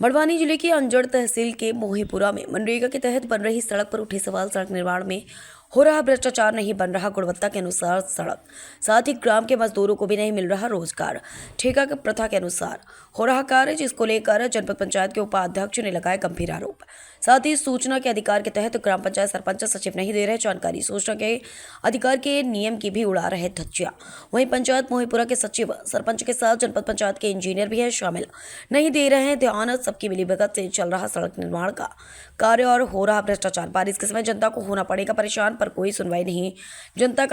बड़वानी जिले की अंजड़ तहसील के मोहीपुरा में मनरेगा के तहत बन रही सड़क पर उठे सवाल। सड़क निर्माण में हो रहा भ्रष्टाचार, नहीं बन रहा गुणवत्ता के अनुसार सड़क, साथ ही ग्राम के मजदूरों को भी नहीं मिल रहा रोजगार। ठेका की प्रथा के अनुसार हो रहा कार्य, जिसको लेकर जनपद पंचायत के उपाध्यक्ष ने लगाए गंभीर आरोप। साथ ही सूचना के अधिकार के तहत ग्राम पंचायत सरपंच सचिव नहीं दे रहे जानकारी, सूचना के अधिकार के नियम की भी उड़ा रहे धज्जियां। वहीं पंचायत मोहीपुरा के सचिव सरपंच के साथ जनपद पंचायत के इंजीनियर भी है शामिल, नहीं दे रहे हैं ध्यान। सबकी मिलीभगत से चल रहा सड़क निर्माण का कार्य और हो रहा भ्रष्टाचार। बारिश के समय जनता को होना पड़ेगा परेशान, पर कोई सुनवाई नहीं। जनता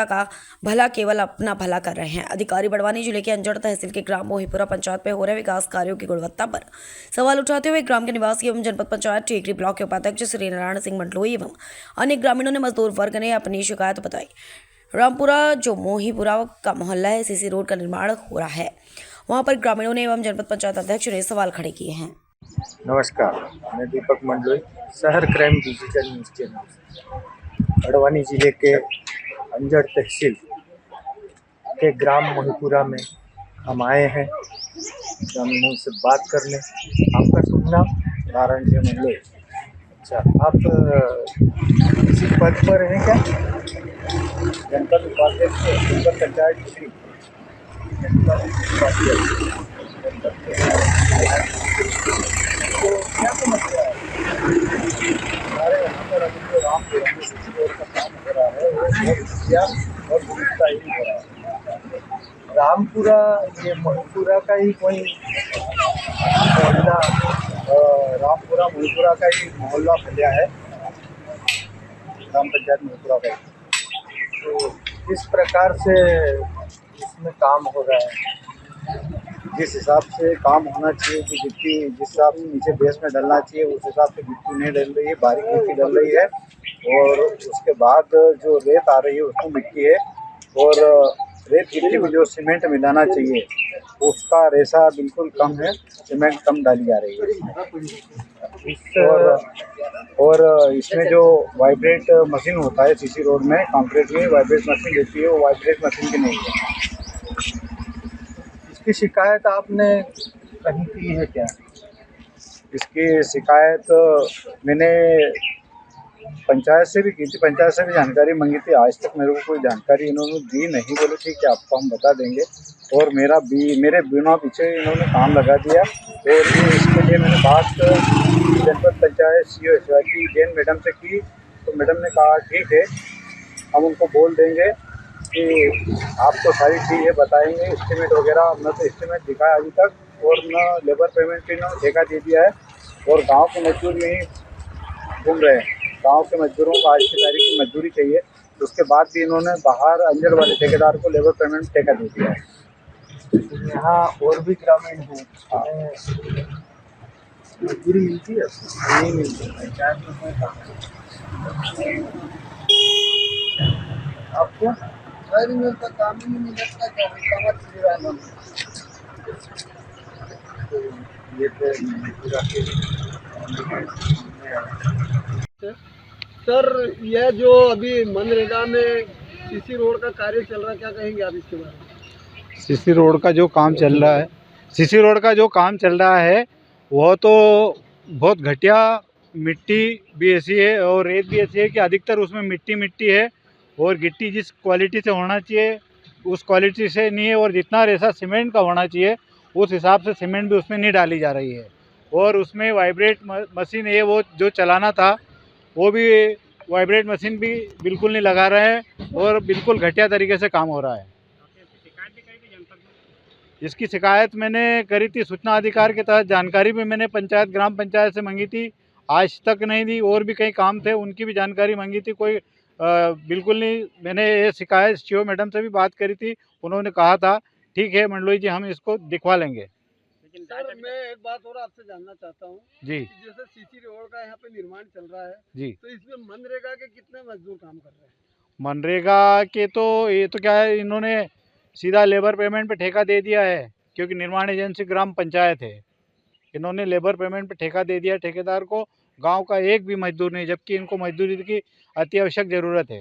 का भला केवल अपना भला कर रहे हैं अधिकारी। बड़वानी जिले के अंजड़ तहसील के ग्राम मोहीपुरा पंचायत में हो रहे विकास कार्यों की गुणवत्ता पर सवाल उठाते हुए ग्राम के निवासी एवं जनपद पंचायत टेकरी ब्लॉक के उपाध्यक्ष श्री नारायण सिंह मंडलोई एवं अन्य ग्रामीणों ने मजदूर वर्ग ने अपनी शिकायत बताई। रामपुरा जो मोहीपुरा का मोहल्ला है, सीसी रोड का निर्माण हो रहा है, वहां पर ग्रामीणों ने एवं जनपद पंचायत अध्यक्ष ने सवाल खड़े किए हैं। नमस्कार, मैं दीपक मंडलोई, शहर crime digital news channel Barwani जिले के अंजड़ तहसील के ग्राम मोहीपुरा में हम आए हैं ग्रामीणों से बात करने। आपका शुभ नाम? नारायण सिंह मंडलोई। अच्छा, आप किसी पद पर हैं क्या? जनपद उपाध्यक्ष, जनपद पंचायत टिकरी, जनपद उपाध्यक्ष, तो क्या समस्या है? हमारे यहाँ पर अभी जो रामपुरा में सीसी रोड का काम हो रहा है वो बहुत बढ़िया और दुरुस्ती हो रहा है। रामपुरा ये मोहीपुरा का ही कोई मोहल्ला, रामपुरा मोहीपुरा का ही मोहल्ला फैलिया है, ग्राम पंचायत मोहीपुरा का ही। तो किस प्रकार से इसमें काम हो रहा है, जिस हिसाब से काम होना चाहिए, कि गिट्टी जिस हिसाब से नीचे बेस में डलना चाहिए उस हिसाब से गिट्टी नहीं डल रही है, बारीक गिट्टी डल रही है। और उसके बाद जो रेत आ रही है उसमें मिट्टी है, और रेत गिट्टी में जो सीमेंट मिलाना चाहिए उसका रेशा बिल्कुल कम है, सीमेंट कम डाली जा रही है। और इसमें जो वाइब्रेट मशीन होता है सीसी रोड में, कंक्रीट में वाइब्रेट मशीन देती है, वो वाइब्रेट मशीन भी नहीं है। इसकी शिकायत आपने कहीं की है क्या? इसकी शिकायत मैंने पंचायत से भी की थी, पंचायत से भी जानकारी मांगी थी। आज तक मेरे को कोई जानकारी इन्होंने दी नहीं। बोले ठीक है, आपको हम बता देंगे। और मेरे बिना पीछे इन्होंने काम लगा दिया। और इसके लिए मैंने बात जनपद पंचायत सीओ की जैन मैडम से की, तो मैडम ने कहा ठीक है, हम उनको बोल देंगे कि आपको सारी चीज़ें बताएंगे। एस्टीमेट वगैरह न तो एस्टीमेट दिखाया अभी तक, और न लेबर पेमेंट की न ठेका दे दिया है। और गांव के मजदूर में ही घूम रहे हैं। गांव के मजदूरों को आज की तारीख में मजदूरी चाहिए, तो उसके बाद भी इन्होंने बाहर अंजड़ वाले ठेकेदार को लेबर पेमेंट ठेका दे दिया है। यहाँ और भी ग्रामीण हैं, मजदूरी मिलती है? नहीं मिलती, पंचायत में आपको घर में तो काम ही नहीं मिलता, ये सर, यह जो अभी मनरेगा में सीसी रोड का कार्य चल रहा है, क्या कहेंगे आप इसके बारे में? सीसी रोड का जो काम चल रहा है, सीसी रोड का जो काम चल रहा है वो तो बहुत घटिया, मिट्टी भी ऐसी है और रेत भी ऐसी है कि अधिकतर उसमें मिट्टी है, और गिट्टी जिस क्वालिटी से होना चाहिए उस क्वालिटी से नहीं है, और जितना रेसा सीमेंट का होना चाहिए उस हिसाब से सीमेंट भी उसमें नहीं डाली जा रही है। और उसमें वाइब्रेट मशीन है, वो जो चलाना था वो भी वाइब्रेट मशीन भी बिल्कुल नहीं लगा रहे हैं, और बिल्कुल घटिया तरीके से काम हो रहा है। इसकी शिकायत मैंने करी थी सूचना अधिकार के तहत। जानकारी भी मैंने ग्राम पंचायत से मांगी थी, आज तक नहीं दी। और भी कई काम थे, उनकी भी जानकारी मांगी थी, कोई बिल्कुल नहीं। मैंने ये शिकायत सीओ मैडम से भी बात करी थी, उन्होंने कहा था ठीक है मंडलोई जी, हम इसको दिखवा लेंगे। लेकिन सर, मैं एक बात और आपसे जानना चाहता हूँ जी, जैसे सीसी रोड का यहाँ पे निर्माण चल रहा है जी, तो इसमें मनरेगा के कितने मजदूर काम कर रहे हैं? मनरेगा के तो ये तो क्या है, इन्होंने सीधा लेबर पेमेंट पे ठेका दे दिया है, क्योंकि निर्माण एजेंसी ग्राम पंचायत है। इन्होंने लेबर पेमेंट पे ठेका दे दिया ठेकेदार को। गांव का एक भी मजदूर नहीं, जबकि इनको मजदूरी की अति आवश्यक ज़रूरत है।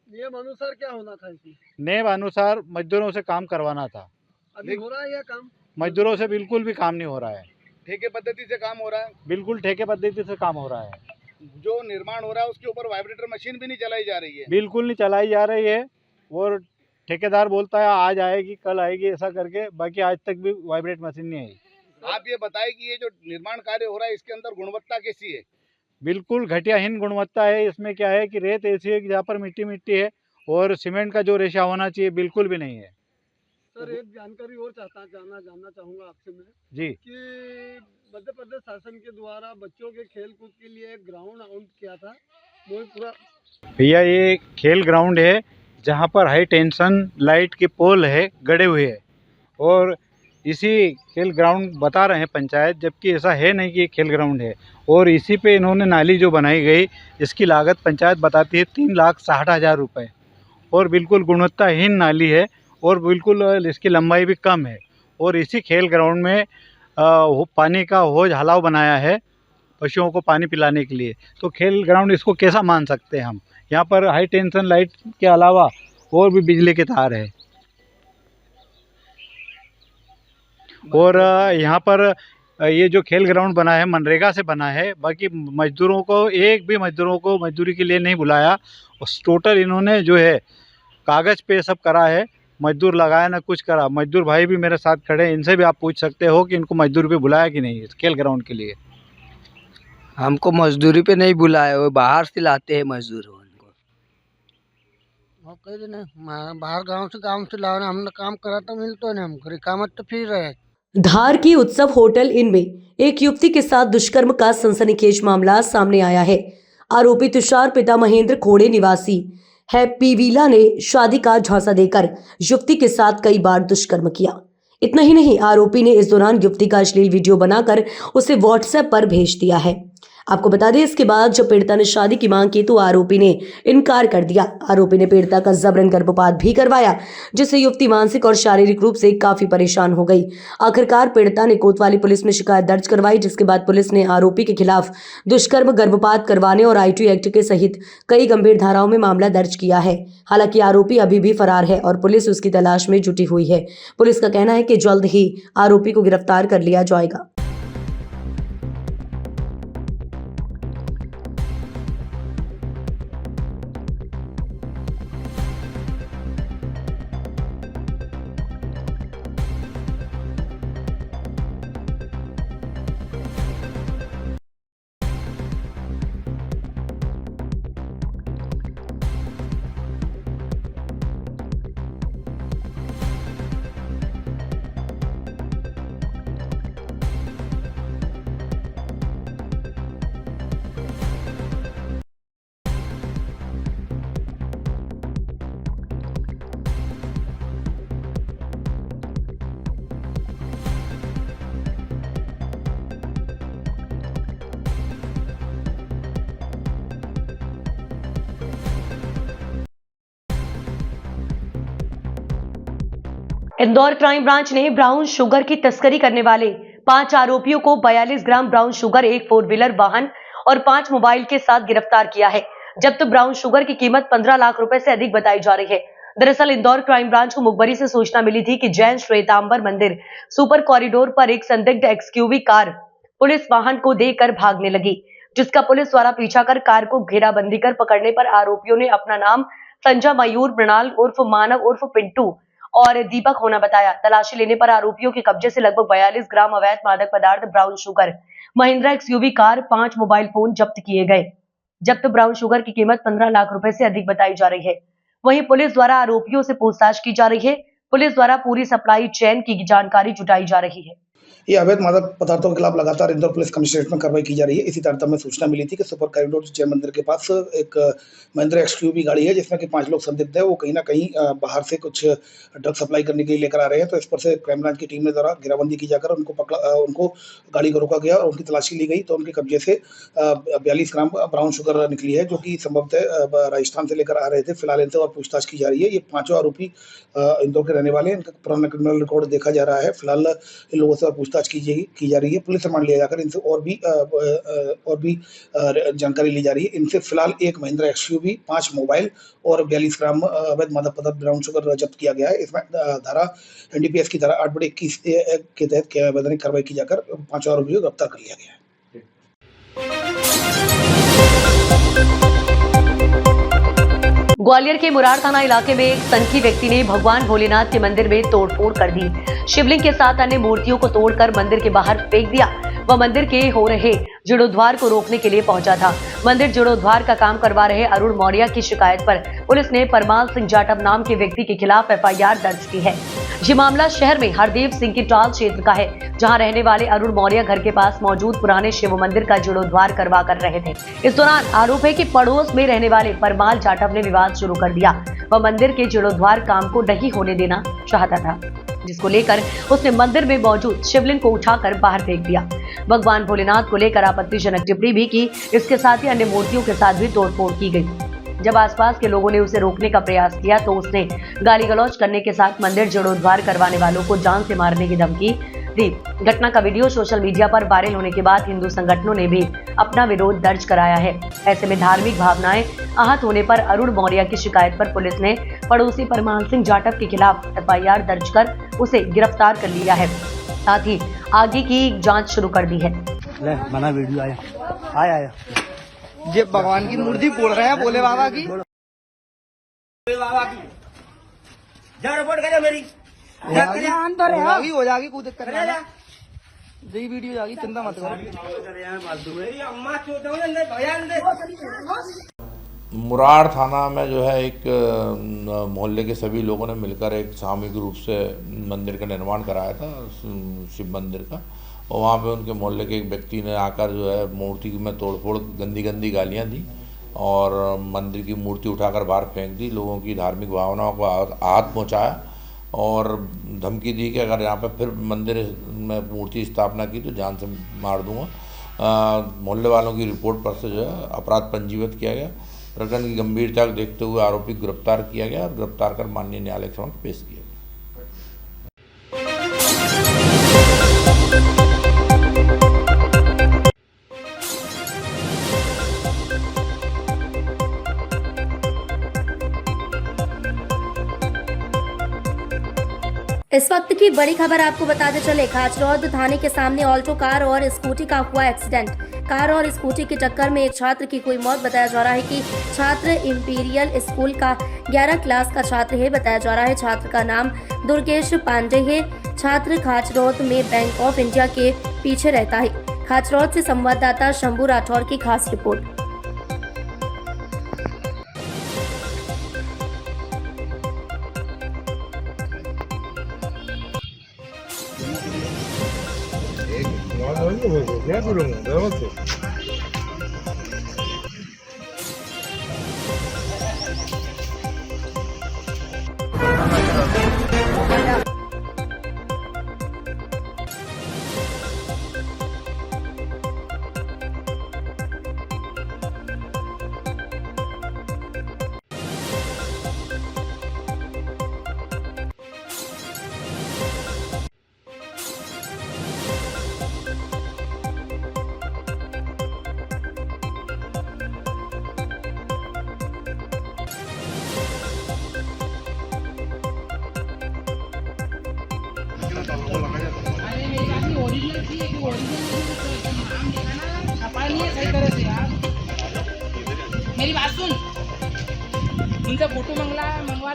नियम अनुसार क्या होना था इसमें? नियम अनुसार मजदूरों से काम करवाना था। अभी हो रहा है यह काम? मजदूरों से बिल्कुल भी काम नहीं हो रहा है। ठेके पद्धति से काम हो रहा है। बिल्कुल ठेके पद्धति से काम हो रहा है, जो निर्माण हो रहा है उसके ऊपर वाइब्रेटर मशीन भी नहीं चलाई जा रही है। बिल्कुल नहीं चलाई जा रही है। और ठेकेदार बोलता है आज आएगी कल आएगी ऐसा करके, बाकी आज तक भी वाइब्रेट मशीन नहीं आई। आप ये बताएं कि ये जो निर्माण कार्य हो रहा है इसके अंदर गुणवत्ता कैसी है? बिल्कुल घटियाहीन गुणवत्ता है। इसमें क्या है कि रेत ऐसी है कि जहाँ पर मिट्टी मिट्टी है और सीमेंट का जो रेशा होना चाहिए बिल्कुल भी नहीं है। सर एक जानकारी और जानना चाहूँगा आपसे मैं जी, कि मध्य प्रदेश शासन के द्वारा बच्चों के खेल कूद के लिए एक ग्राउंड आउट किया था, वो पूरा भैया ये खेल ग्राउंड है जहाँ पर हाई टेंशन लाइट के पोल है गड़े हुए हैं, और इसी खेल ग्राउंड बता रहे हैं पंचायत, जबकि ऐसा है नहीं कि ये खेल ग्राउंड है। और इसी पे इन्होंने नाली जो बनाई गई इसकी लागत पंचायत बताती है 3,60,000 रुपये, और बिल्कुल गुणवत्ताहीन नाली है और बिल्कुल इसकी लंबाई भी कम है। और इसी खेल ग्राउंड में पानी का हौज हलाव बनाया है पशुओं को पानी पिलाने के लिए, तो खेल ग्राउंड इसको कैसा मान सकते हैं हम? यहाँ पर हाई टेंशन लाइट के अलावा और भी बिजली के तार है, और यहाँ पर ये जो खेल ग्राउंड बना है मनरेगा से बना है। बाकी मजदूरों को एक भी मजदूरों को मजदूरी के लिए नहीं बुलाया, और टोटल इन्होंने जो है कागज़ पे सब करा है, मजदूर लगाया ना कुछ करा। मजदूर भाई भी मेरे साथ खड़े हैं, इनसे भी आप पूछ सकते हो कि इनको मजदूर पे बुलाया कि नहीं इस खेल ग्राउंड के लिए। हमको मजदूरी पे नहीं बुलाए, वो बाहर से लाते हैं मजदूर उनको। कह देना बाहर गांव से लाना, हमने काम करा तो मिलता नहीं, हमको रिकामत तो फिर रहे। धार की उत्सव होटल इन में एक युवती के साथ दुष्कर्म का सनसनीखेज मामला सामने आया है। आरोपी तुषार पिता महेंद्र खोड़े निवासी है पीवीला ने शादी का झांसा देकर युवती के साथ कई बार दुष्कर्म किया। इतना ही नहीं, आरोपी ने इस दौरान युवती का अश्लील वीडियो बनाकर उसे व्हाट्सएप पर भेज दिया है। आपको बता दें, इसके बाद जब पीड़िता ने शादी की मांग की तो आरोपी ने इनकार कर दिया। आरोपी ने पीड़िता का जबरन गर्भपात भी करवाया, जिससे युवती मानसिक और शारीरिक रूप से काफी परेशान हो गई। आखिरकार पीड़िता ने कोतवाली पुलिस में शिकायत दर्ज करवाई, जिसके बाद पुलिस ने आरोपी के खिलाफ दुष्कर्म, गर्भपात करवाने और आईटी एक्ट के सहित कई गंभीर धाराओं में मामला दर्ज किया है। हालांकि आरोपी अभी भी फरार है और पुलिस उसकी तलाश में जुटी हुई है। पुलिस का कहना है कि जल्द ही आरोपी को गिरफ्तार कर लिया जाएगा। इंदौर क्राइम ब्रांच ने ब्राउन शुगर की तस्करी करने वाले 5 आरोपियों को 42 ग्राम ब्राउन शुगर, एक 4 व्हीलर वाहन और 5 मोबाइल के साथ गिरफ्तार किया है। जब्त ब्राउन शुगर की कीमत 15 लाख रुपए से अधिक बताई जा रही है। दरअसल इंदौर क्राइम ब्रांच को मुखबरी से सूचना मिली थी कि जैन श्वेतांबर मंदिर सुपर कॉरिडोर पर एक संदिग्ध एक्सयूवी कार पुलिस वाहन को देकर भागने लगी, जिसका पुलिस द्वारा पीछा कर कार को घेराबंदी कर पकड़ने पर आरोपियों ने अपना नाम संजय मयूर मृणाल उर्फ मानव उर्फ पिंटू और दीपक होना बताया। तलाशी लेने पर आरोपियों के कब्जे से लगभग 42 ग्राम अवैध मादक पदार्थ, brown sugar, Mahindra XUV car, 5 mobile phone जब्त किए गए। जब्त ब्राउन शुगर की कीमत 15 लाख रुपए से अधिक बताई जा रही है। वहीं पुलिस द्वारा आरोपियों से पूछताछ की जा रही है। पुलिस द्वारा पूरी सप्लाई चेन की जानकारी जुटाई जा रही है। ये अवैध मादक पदार्थों के खिलाफ लगातार इंदौर पुलिस कमिश्नरेट में कार्रवाई की जा रही है। इसी तारतम्य में सूचना मिली थी कि सुपर कॉरिडोर जैन मंदिर के पास एक महिंद्रा एक्सयूवी गाड़ी है जिसमें कि 5 लोग संदिग्ध है, वो कहीं ना कहीं बाहर से कुछ ड्रग सप्लाई करने के लिए लेकर आ रहे हैं। तो इस पर से क्राइम ब्रांच की टीम ने द्वारा घेराबंदी की जाकर उनको गाड़ी को रोका गया और उनकी तलाशी ली गई। तो उनके कब्जे से 42 ग्राम ब्राउन शुगर निकली है, जो कि संभवतः राजस्थान से लेकर आ रहे थे। फिलहाल इनसे और पूछताछ की जा रही है। ये 5 आरोपी इंदौर के रहने वाले हैं। इनका पुराना क्रिमिनल रिकॉर्ड देखा जा रहा है। फिलहाल इन लोगों से पूछताछ की जा रही है। पुलिस रिमांड लिया जाकर इनसे और भी जानकारी ली जा रही है। इनसे फिलहाल एक महिंद्रा एक्सयूवी, 5 मोबाइल और 42 ग्राम अवैध मादक पदार्थ ब्राउन शुगर जब्त किया गया है। इसमें धारा एनडीपीएस की धारा 8/21 के तहत वैधानिक कार्रवाई की जाकर 5 आरोपियों को गिरफ्तार कर लिया गया है। ग्वालियर के मुरार थाना इलाके में एक सनकी व्यक्ति ने भगवान भोलेनाथ के मंदिर में तोड़फोड़ कर दी। शिवलिंग के साथ अन्य मूर्तियों को तोड़कर मंदिर के बाहर फेंक दिया। वह मंदिर के हो रहे जीर्णोद्धार को रोकने के लिए पहुंचा था। मंदिर जीर्णोद्धार का काम करवा रहे अरुण मौर्य की शिकायत पर पुलिस ने परमाल सिंह जाटव नाम के व्यक्ति के खिलाफ एफआईआर दर्ज की है। ये मामला शहर में हरदेव सिंह की टाल क्षेत्र का है, जहां रहने वाले अरुण मौर्य घर के पास मौजूद पुराने शिव मंदिर का जीर्णोद्धार करवा कर रहे थे। इस दौरान आरोप है कि पड़ोस में रहने वाले परमाल जाटव ने विवाद शुरू कर दिया। वह मंदिर के जीर्णोद्धार काम को नहीं होने देना चाहता था, जिसको लेकर उसने मंदिर में मौजूद शिवलिंग को उठाकर बाहर फेंक दिया। भगवान भोलेनाथ को लेकर आपत्तिजनक टिप्पणी भी की। इसके साथ ही अन्य मूर्तियों के साथ भी तोड़फोड़ की गई। जब आसपास के लोगों ने उसे रोकने का प्रयास किया तो उसने गाली गलौज करने के साथ मंदिर जीर्णोद्धार करवाने वालों को जान से मारने की धमकी दी। घटना का वीडियो सोशल मीडिया पर वायरल होने के बाद हिंदू संगठनों ने भी अपना विरोध दर्ज कराया है। ऐसे में धार्मिक भावनाएं आहत होने पर अरुण मौर्य की शिकायत पर पुलिस ने पड़ोसी परमाल सिंह जाटव के खिलाफ एफआईआर दर्ज कर उसे गिरफ्तार कर लिया है। साथ ही आगे की जांच शुरू कर दी है। ले बना वीडियो आया ये भगवान की मूर्ति बोल रहे हैं, भोले बाबा की जा रिपोर्ट करे मेरी हो जाएगी कोई दिक्कत नहीं। यही वीडियो जाएगी, चिंता मत करो। मुरार थाना में जो है एक मोहल्ले के सभी लोगों ने मिलकर एक सामूहिक रूप से मंदिर का निर्माण कराया था, शिव मंदिर का। और वहाँ पे उनके मोहल्ले के एक व्यक्ति ने आकर जो है मूर्ति में तोड़फोड़, गंदी गालियाँ दी और मंदिर की मूर्ति उठाकर बाहर फेंक दी। लोगों की धार्मिक भावनाओं को आहत पहुँचाया और धमकी दी कि अगर यहाँ पे फिर मंदिर में मूर्ति स्थापना की तो जान से मार दूंगा। मोहल्ले वालों की रिपोर्ट पर से जो है अपराध पंजीबद्ध किया गया। प्रकरण की गंभीरता को देखते हुए आरोपी गिरफ्तार किया गया और गिरफ्तार कर माननीय न्यायालय के समक्ष पेश किया। इस वक्त की बड़ी खबर आपको बताते चले, खाचरौद थाने के सामने ऑल्टो कार और स्कूटी का हुआ एक्सीडेंट। कार और स्कूटी की टक्कर में एक छात्र की हुई मौत। बताया जा रहा है कि छात्र इंपीरियल स्कूल का 11 क्लास का छात्र है। बताया जा रहा है छात्र का नाम दुर्गेश पांडे है। छात्र खाचरौद में बैंक ऑफ इंडिया के पीछे रहता है। खाचरौद से संवाददाता शंभू राठौर की खास रिपोर्ट। मेरी बात सुन, उनसे फोटो मंगवा।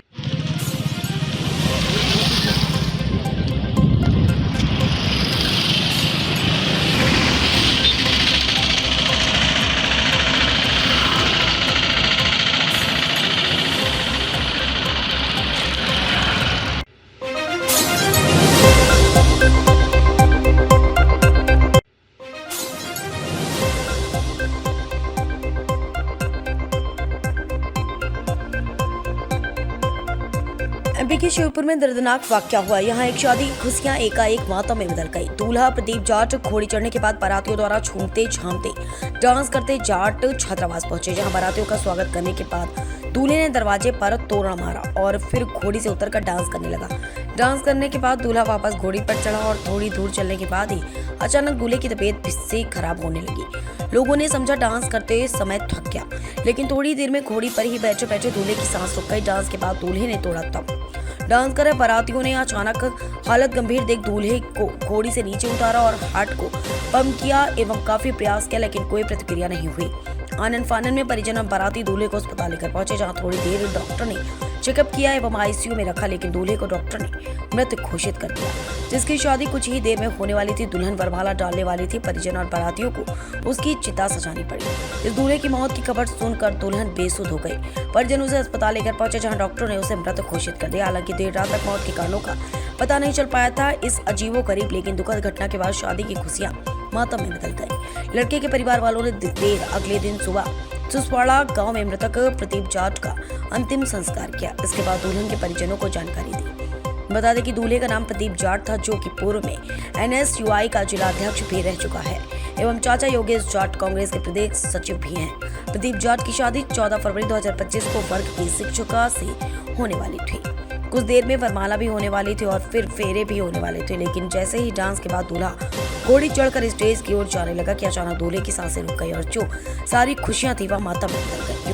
एमपी के शिवपुर में दर्दनाक वाकया हुआ। यहाँ एक शादी की खुशियां एकाएक मातम में बदल गई। दूल्हा प्रदीप जाट घोड़ी चढ़ने के बाद बारातियों द्वारा झूमते झामते डांस करते जाट छात्रावास पहुंचे, जहां बारातियों का स्वागत करने के बाद दूल्हे ने दरवाजे पर तोड़ना मारा और फिर घोड़ी से उतरकर डांस करने लगा। डांस करने के बाद दूल्हा वापस घोड़ी पर चढ़ा और थोड़ी दूर चलने के बाद ही अचानक दूल्हे की तबीयत से खराब होने लगी। लोगों ने समझा डांस करते समय थक गया, लेकिन थोड़ी देर में घोड़ी पर ही बैठे बैठे दूल्हे की सांस रुक गई। डांस के बाद दूल्हे ने तोड़ा दम। डांस कर रहे बारातियों ने अचानक हालत गंभीर देख दूल्हे को घोड़ी से नीचे उतारा और हार्ट को पंप किया एवं काफी प्रयास किया, लेकिन कोई प्रतिक्रिया नहीं हुई। आनन फानन में परिजन और बाराती दूल्हे को अस्पताल लेकर पहुंचे, जहां थोड़ी देर डॉक्टर ने चेकअप किया एवं आईसीयू में रखा, लेकिन दूल्हे को डॉक्टर ने मृत घोषित कर दिया, जिसकी शादी कुछ ही देर में होने वाली थी। दुल्हन वरमाला डालने वाली थी। परिजन और बारातियों को उसकी चिता सजानी पड़ी। इस दूल्हे की मौत की खबर सुनकर दुल्हन बेसुध हो गई। परिजन उसे अस्पताल लेकर पहुंचे, जहां डॉक्टर ने उसे मृत घोषित कर दिया। हालांकि देर रात तक मौत के कारणों का पता नहीं चल पाया था। इस अजीबोगरीब लेकिन दुखद घटना के बाद शादी की खुशियां मातम में बदल गई। लड़के के परिवार वालों ने देर अगले दिन सुबह सुसवाड़ा गांव में मृतक प्रदीप जाट का अंतिम संस्कार किया। इसके बाद दुल्हन के परिजनों को जानकारी दी। बता दें कि दूल्हे का नाम प्रदीप जाट था, जो कि पूर्व में NSUI का जिलाध्यक्ष भी रह चुका है एवं चाचा योगेश जाट कांग्रेस के प्रदेश सचिव भी हैं। प्रदीप जाट की शादी 14 फरवरी 2025 को वर्ग की शिक्षिका से होने वाली थी। कुछ देर में वरमाला भी होने वाली थी और फिर फेरे भी होने वाले थे, लेकिन जैसे ही डांस के बाद दूल्हा घोड़ी चढ़कर स्टेज की ओर जाने लगा कि अचानक दूल्हे की सांसें रुक गई और जो सारी खुशियां थी वह मातम में बदल गई।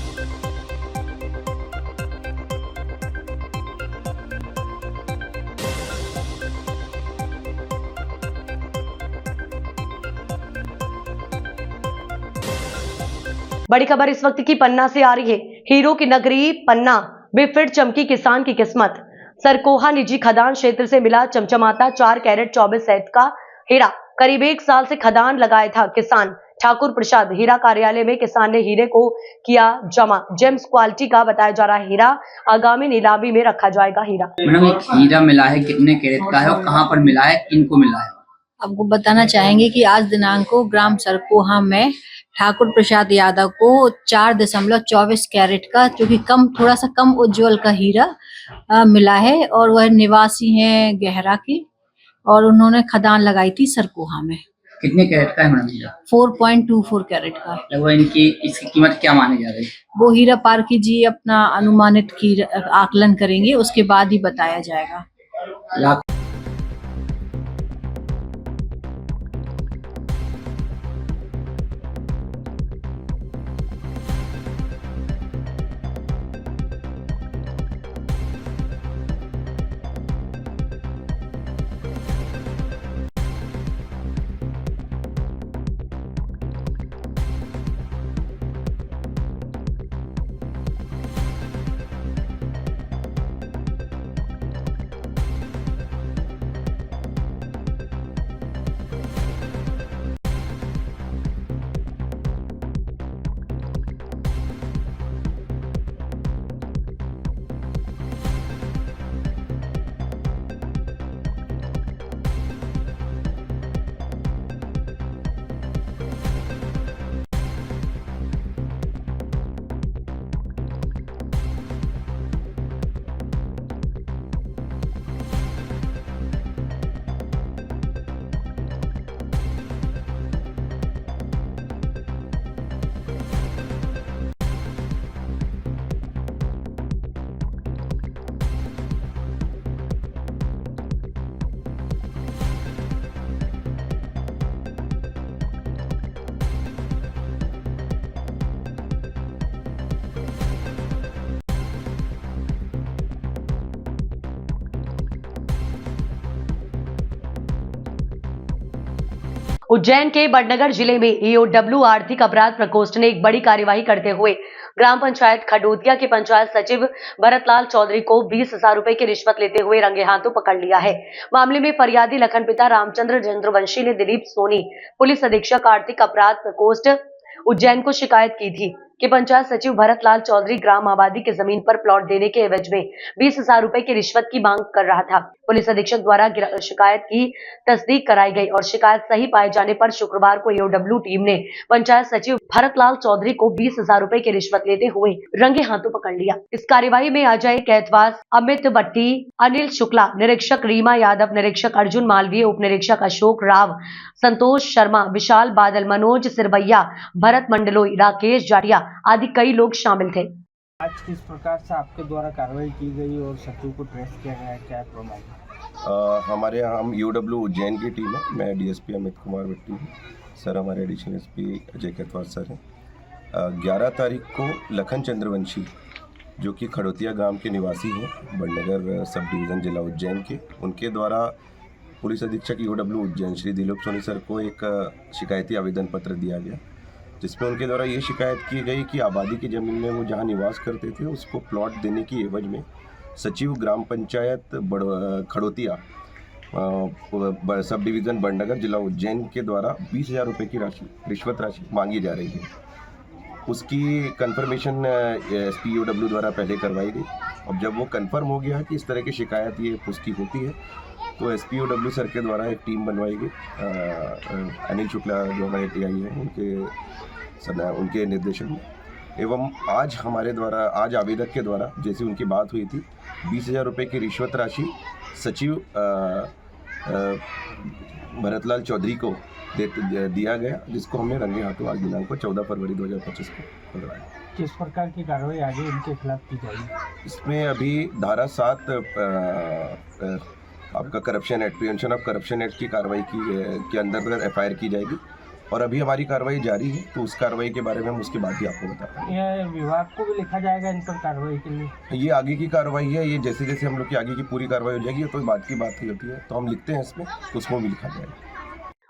बड़ी खबर इस वक्त की पन्ना से आ रही है। हीरो की नगरी पन्ना में फिर चमकी किसान की किस्मत। सरकोहा निजी खदान क्षेत्र से मिला चमचमाता 4 कैरेट 24 कैरेट का हीरा। करीब 1 साल से खदान लगाया था किसान ठाकुर प्रसाद। हीरा कार्यालय में किसान ने हीरे को किया जमा। जेम्स क्वालिटी का बताया जा रहा है हीरा आगामी नीलामी में रखा जाएगा। मैडम एक हीरा मिला है, कितने कैरेट का है और कहाँ पर मिला है, किनको मिला है? आपको बताना चाहेंगे कि आज दिनांक को ग्राम सरकोहा में ठाकुर प्रसाद यादव को 4.24 कैरेट का, जो कि थोड़ा सा कम उज्जवल का हीरा मिला है और वह निवासी हैं गहरा के और उन्होंने खदान लगाई थी सरकोहा में। कितने कैरेट का है मैडम हीरा? 4.24 कैरेट का। लगभग इसकी कीमत क्या मानी जा रही है? वो हीरा पारखी जी अपना अनुमानित आकलन करेंगे, उसके बाद ही बताया जाएगा। उज्जैन के बड़नगर जिले में EOW आर्थिक अपराध प्रकोष्ठ ने एक बड़ी कार्यवाही करते हुए ग्राम पंचायत खडोदिया के पंचायत सचिव भरतलाल चौधरी को 20,000 रुपए की रिश्वत लेते हुए रंगे हाथों पकड़ लिया है। मामले में फरियादी लखन पिता रामचंद्र चंद्रवंशी ने दिलीप सोनी पुलिस अधीक्षक आर्थिक अपराध प्रकोष्ठ उज्जैन को शिकायत की थी कि पंचायत सचिव भरतलाल चौधरी ग्राम आबादी के जमीन पर प्लॉट देने के एवज में 20,000 रुपए की रिश्वत की मांग कर रहा था। पुलिस अधीक्षक द्वारा शिकायत की तस्दीक कराई गई और शिकायत सही पाए जाने पर शुक्रवार को EOW टीम ने पंचायत सचिव भरतलाल चौधरी को 20,000 रुपए की रिश्वत लेते हुए रंगे हाथों पकड़ लिया। इस कार्यवाही में अजय कैथवास, अमित भट्टी, अनिल शुक्ला, निरीक्षक रीमा यादव, निरीक्षक अर्जुन मालवीय, उप निरीक्षक अशोक राव, संतोष शर्मा, विशाल बादल, मनोज सिरवैया, भरत मंडलोई, राकेश जाटिया आदि कई लोग शामिल थे। आज किस प्रकार से आपके द्वारा कार्रवाई की गई और सचिव को ट्रेस किया गया, क्या प्रमाण? हमारे यहाँ हम UW उज्जैन की टीम है। मैं DSP अमित कुमार भट्टी हूँ सर, हमारे एडिशनल SP अजय केतवाल सर हैं। 11 तारीख को लखन चंद्रवंशी जो कि खड़ोतिया गांव के निवासी हैं, बड़नगर सब डिवीज़न जिला उज्जैन के, उनके द्वारा पुलिस अधीक्षक UW उज्जैन श्री दिलीप सोनी सर को एक शिकायती आवेदन पत्र दिया गया, जिसमें उनके द्वारा ये शिकायत की गई कि आबादी की ज़मीन में वो जहाँ निवास करते थे उसको प्लॉट देने की एवज में सचिव ग्राम पंचायत खड़ोतिया सब डिवीज़न बड़नगर जिला उज्जैन के द्वारा 20,000 रुपये की राशि रिश्वत राशि मांगी जा रही है। उसकी कंफर्मेशन SP UW द्वारा पहले करवाई गई। अब जब वो कंफर्म हो गया कि इस तरह की शिकायत ये पुष्टि होती है तो SP UW सर के द्वारा एक टीम बनवाई गई। अनिल शुक्ला जो हमारे TI हैं उनके निर्देशन में, एवं आज हमारे द्वारा आज आवेदक के द्वारा जैसे उनकी बात हुई थी 20,000 रुपये की रिश्वत राशि सचिव भरतलाल चौधरी को दिया गया, जिसको हमने रंगे हाथों आज दिनांक को 14 फरवरी 2025 को पकड़ाया। किस प्रकार की कार्रवाई आगे उनके खिलाफ की जाएगी? इसमें अभी धारा 7 आपका corruption act, prevention of corruption act की कार्रवाई के अंदर FIR की जाएगी और अभी हमारी कार्रवाई जारी है, तो उस कार्रवाई के बारे में हम उसके बाद ही आपको बताते हैं। यह विभाग को भी लिखा जाएगा इन पर कार्रवाई के लिए? ये आगे की कार्रवाई है, ये जैसे जैसे हम लोग की आगे की पूरी कार्रवाई हो जाएगी, तो बात की बात ही होती है, तो हम लिखते हैं इसमें, तो उसमें भी लिखा जाएगा।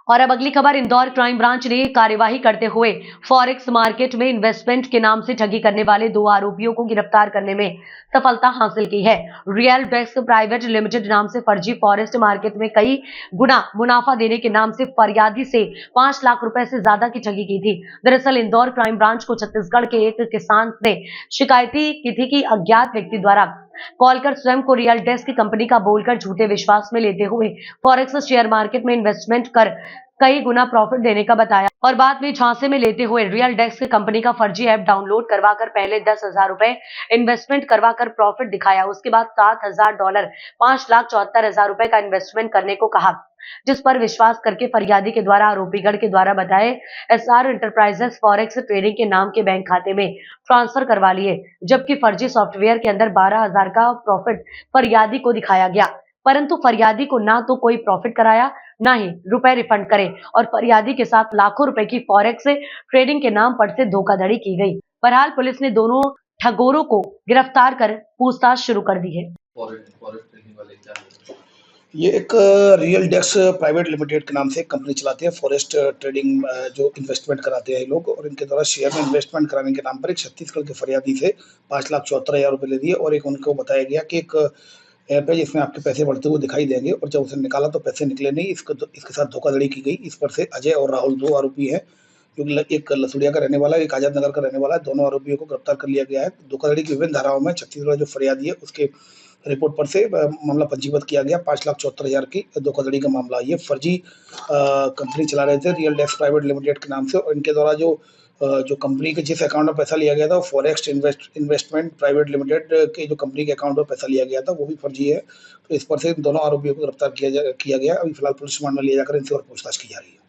और अब अगली खबर, इंदौर क्राइम ब्रांच ने कार्यवाही करते हुए फॉरेक्स मार्केट में इन्वेस्टमेंट के नाम से ठगी करने वाले 2 आरोपियों को गिरफ्तार करने में सफलता हासिल की है। रियल डेस्क प्राइवेट लिमिटेड नाम से फर्जी फॉरेस्ट मार्केट में कई गुना मुनाफा देने के नाम से फरियादी से 5 लाख रुपए से ज्यादा की ठगी की थी। दरअसल इंदौर क्राइम ब्रांच को छत्तीसगढ़ के एक किसान ने शिकायती की थी कि अज्ञात व्यक्ति द्वारा कॉल कर स्वयं को रियल डेस्क कंपनी का बोलकर झूठे विश्वास में लेते हुए फॉरेक्स शेयर मार्केट में इन्वेस्टमेंट कर कई गुना प्रॉफिट देने का बताया और बाद में झांसे में लेते हुए रियल डेस्क कंपनी का फर्जी ऐप डाउनलोड करवाकर पहले 10,000 रुपए इन्वेस्टमेंट करवाकर प्रॉफिट दिखाया। उसके बाद $7,000 5,74,000 रुपए का इन्वेस्टमेंट करने को कहा, जिस पर विश्वास करके फरियादी के द्वारा आरोपीगढ़ के द्वारा बताए SR एंटरप्राइजेस फॉरेक्स ट्रेडिंग के नाम के बैंक खाते में ट्रांसफर करवा लिए, जबकि फर्जी सॉफ्टवेयर के अंदर 12,000 का प्रॉफिट फरियादी को दिखाया गया, परंतु फरियादी को ना तो कोई प्रॉफिट कराया ना ही रुपए रिफंड करे और फरियादी के साथ लाखों रुपए की फॉरेक्स ट्रेडिंग के नाम पर से धोखाधड़ी की गई। बहरहाल पुलिस ने दोनों ठगोरों को गिरफ्तार कर पूछताछ शुरू कर दी है। ये एक रियल डेस्क प्राइवेट लिमिटेड के नाम से एक कंपनी चलाते हैं, फॉरेस्ट ट्रेडिंग जो इन्वेस्टमेंट कराते हैं लोग, और इनके द्वारा शेयर में इन्वेस्टमेंट कराने के नाम पर एक छत्तीसगढ़ के फरियादी से 5,74,000 रुपये ले दिए और एक उनको बताया गया कि एक ऐप है जिसमें आपके पैसे बढ़ते हुए दिखाई देंगे, और जब उसे निकाला तो पैसे निकले नहीं। इसके साथ धोखाधड़ी की गई। इस पर से अजय और राहुल 2 आरोपी हैं, जो कि एक लसुड़िया का रहने वाला है, एक आजाद नगर का रहने वाला है। दोनों आरोपियों को गिरफ्तार कर लिया गया है। धोखाधड़ी की विभिन्न धाराओं में छत्तीसगढ़ जो फरियादी है उसके रिपोर्ट पर से मामला पंजीबद्ध किया गया। 5,74,000 की धोखाधड़ी का मामला। ये फर्जी कंपनी चला रहे थे रियल डेस्क प्राइवेट लिमिटेड के नाम से, और इनके द्वारा जो कंपनी के जिस अकाउंट में पैसा लिया गया था वो फॉरेक्स इन्वेस्टमेंट प्राइवेट लिमिटेड के जो कंपनी के अकाउंट में पैसा लिया गया था वो भी फर्जी है। तो इस पर से दोनों आरोपियों को गिरफ्तार किया गया। अभी फिलहाल पुलिस रिमांड में लिया जाकर इनसे और पूछताछ की जा रही है।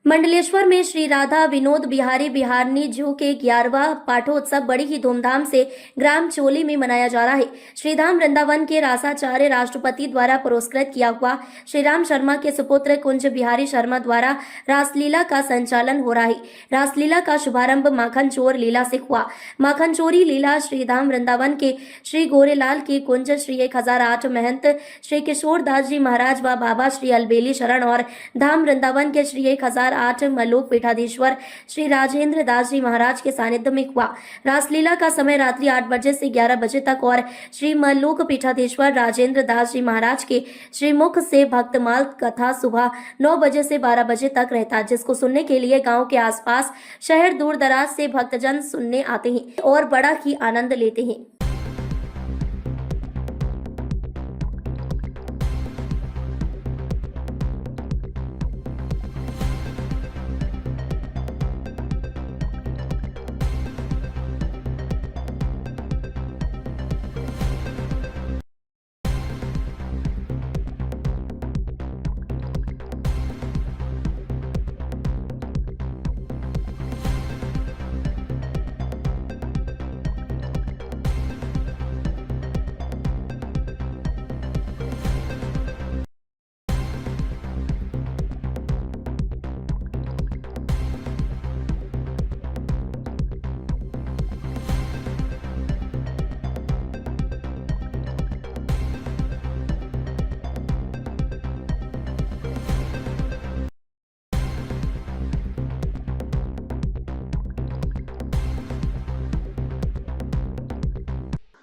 मंडलेश्वर में श्री राधा विनोद बिहारी बिहारनी जू के 11वां पाठोत्सव बड़ी ही धूमधाम से ग्राम चोली में मनाया जा रहा है। श्रीधाम वृंदावन के रासाचार्य राष्ट्रपति द्वारा पुरस्कृत किया हुआ श्री राम शर्मा के सुपुत्र कुंज बिहारी शर्मा द्वारा रासलीला का संचालन हो रहा है। रासलीला का शुभारंभ माखन चोर लीला से हुआ। माखन चोरी लीला श्रीधाम वृंदावन के श्री गोरेलाल की कुंज श्री 1008 महंत श्री किशोर दास जी महाराज व बाबा श्री अलबेली शरण और धाम वृंदावन के श्री 1008 मलोक पीठाधीश्वर श्री राजेंद्र दास जी महाराज के सानिध्य में हुआ। रासलीला का समय रात्रि 8 बजे से 11 बजे तक और श्री मलोक पीठाधीश्वर राजेंद्र दास जी महाराज के श्रीमुख से भक्तमाल कथा सुबह 9 बजे से 12 बजे तक रहता, जिसको सुनने के लिए गांव के आसपास शहर दूर दराज से भक्तजन सुनने आते हैं और बड़ा ही आनंद लेते हैं।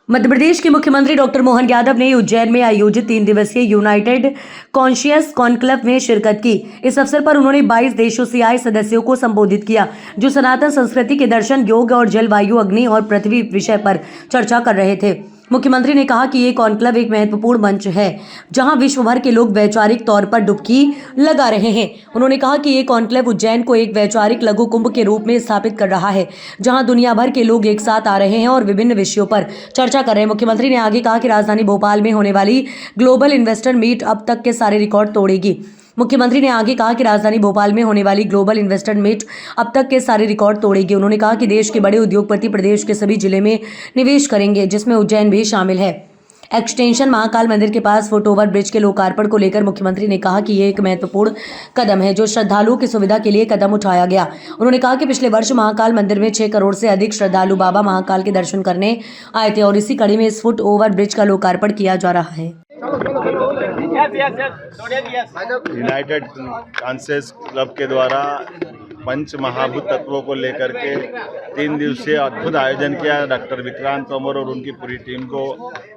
मध्य प्रदेश के मुख्यमंत्री डॉक्टर मोहन यादव ने उज्जैन में आयोजित 3 दिवसीय यूनाइटेड कॉन्शियस कॉन्क्लेव में शिरकत की। इस अवसर पर उन्होंने 22 देशों से आए सदस्यों को संबोधित किया, जो सनातन संस्कृति के दर्शन, योग और जलवायु, अग्नि और पृथ्वी विषय पर चर्चा कर रहे थे। मुख्यमंत्री ने कहा कि ये कॉन्क्लेव एक महत्वपूर्ण मंच है, जहां विश्व भर के लोग वैचारिक तौर पर डुबकी लगा रहे हैं। उन्होंने कहा कि ये कॉन्क्लेव उज्जैन को एक वैचारिक लघु कुंभ के रूप में स्थापित कर रहा है, जहां दुनिया भर के लोग एक साथ आ रहे हैं और विभिन्न विषयों पर चर्चा कर रहे हैं। मुख्यमंत्री ने आगे कहा कि राजधानी भोपाल में होने वाली ग्लोबल इन्वेस्टर मीट अब तक के सारे रिकॉर्ड तोड़ेगी। मुख्यमंत्री ने आगे कहा कि राजधानी भोपाल में होने वाली ग्लोबल इन्वेस्टर मीट अब तक के सारे रिकॉर्ड तोड़ेगी। उन्होंने कहा कि देश के बड़े उद्योगपति प्रदेश के सभी जिले में निवेश करेंगे, जिसमें उज्जैन भी शामिल है। एक्सटेंशन महाकाल मंदिर के पास फुटओवर ब्रिज के लोकार्पण को लेकर मुख्यमंत्री ने कहा कि ये एक महत्वपूर्ण कदम है, जो श्रद्धालुओं की सुविधा के लिए कदम उठाया गया। उन्होंने कहा कि पिछले वर्ष महाकाल मंदिर में 6 करोड़ से अधिक श्रद्धालु बाबा महाकाल के दर्शन करने आए थे और इसी कड़ी में इस फुटओवर ब्रिज का लोकार्पण किया जा रहा है। यूनाइटेड कॉन्शियस क्लब के द्वारा पंच महाभूत तत्वों को लेकर के 3 दिवसीय अद्भुत आयोजन किया। डॉक्टर विक्रांत तोमर और उनकी पूरी टीम को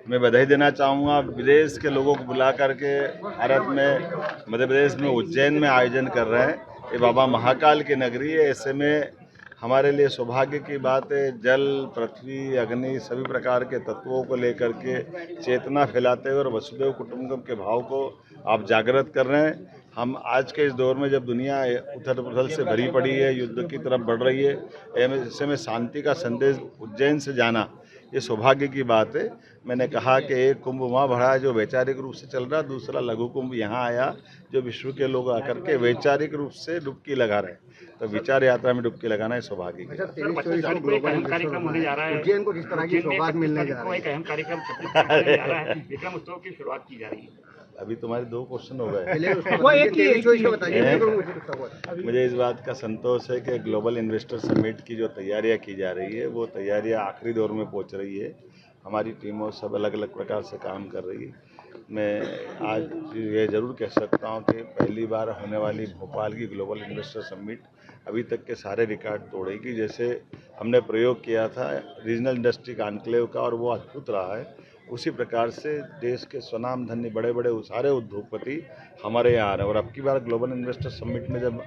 मैं बधाई देना चाहूँगा। विदेश के लोगों को बुला करके भारत में, मध्य प्रदेश में, उज्जैन में आयोजन कर रहे हैं। ये बाबा महाकाल की नगरी है। ऐसे में हमारे लिए सौभाग्य की बात है। जल, पृथ्वी, अग्नि सभी प्रकार के तत्वों को लेकर के चेतना फैलाते हुए और वसुदेव कुटुंबकम के भाव को आप जागृत कर रहे हैं। हम आज के इस दौर में जब दुनिया उथल पुथल से भरी पड़ी है, युद्ध की तरफ बढ़ रही है, ऐसे में शांति का संदेश उज्जैन से जाना ये सौभाग्य की बात है। मैंने कहा कि एक कुंभ वहाँ बढ़ा है जो वैचारिक रूप से चल रहा है, दूसरा लघु कुंभ यहाँ आया जो विश्व के लोग आकर के वैचारिक रूप से डुबकी लगा रहे हैं। तो विचार यात्रा में डुबकी लगाना है सौभाग्य की। कार्यक्रम होने जा रहा है उज्जैन को, किस तरह की सौगात मिलने जा रहा है? एक अहम कार्यक्रम विक्रम उत्सव की शुरुआत की जा रही है। अभी तुम्हारे 2 क्वेश्चन हो गए। मुझे इस बात का संतोष है कि ग्लोबल इन्वेस्टर समिट की जो तैयारियां की जा रही है, वो तैयारियां आखिरी दौर में पहुंच रही है। हमारी टीमों सब अलग अलग प्रकार से काम कर रही है। मैं आज ये ज़रूर कह सकता हूं कि पहली बार होने वाली भोपाल की ग्लोबल इन्वेस्टर समिट अभी तक के सारे रिकॉर्ड तोड़ेगी। जैसे हमने प्रयोग किया था रीजनल इंडस्ट्री कॉन्क्लेव का और वो अद्भुत रहा है, उसी प्रकार से देश के स्वनाम धन्य बड़े बड़े सारे उद्योगपति हमारे यहाँ आ रहे हैं। और अब की बार ग्लोबल इन्वेस्टर समिट में जब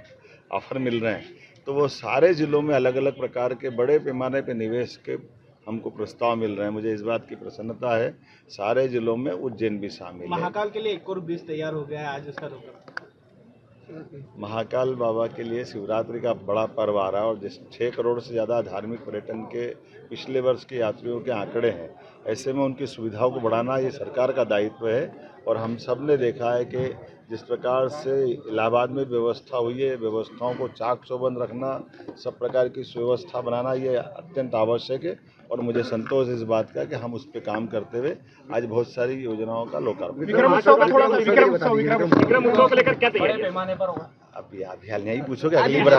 ऑफर मिल रहे हैं तो वो सारे ज़िलों में अलग अलग प्रकार के बड़े पैमाने पे निवेश के हमको प्रस्ताव मिल रहे हैं। मुझे इस बात की प्रसन्नता है, सारे ज़िलों में उज्जैन भी शामिल है। महाकाल के लिए एक और ब्रिज तैयार हो गया है, आज उसका महाकाल बाबा के लिए शिवरात्रि का बड़ा पर्व आ रहा है और जिस 6 करोड़ से ज़्यादा धार्मिक पर्यटन के पिछले वर्ष के यात्रियों के आंकड़े हैं, ऐसे में उनकी सुविधाओं को बढ़ाना ये सरकार का दायित्व है। और हम सब ने देखा है कि जिस प्रकार से इलाहाबाद में व्यवस्था हुई है, व्यवस्थाओं को चाक चौबंद रखना, सब प्रकार की सुव्यवस्था बनाना ये अत्यंत आवश्यक है। और मुझे संतोष इस बात का कि हम उस पर काम करते हुए आज बहुत सारी योजनाओं का लोकार्पण। विक्रम उत्सव को लेकर क्या तैयारी पैमाने पर होगा? अब यही पूछोगे अगली बार।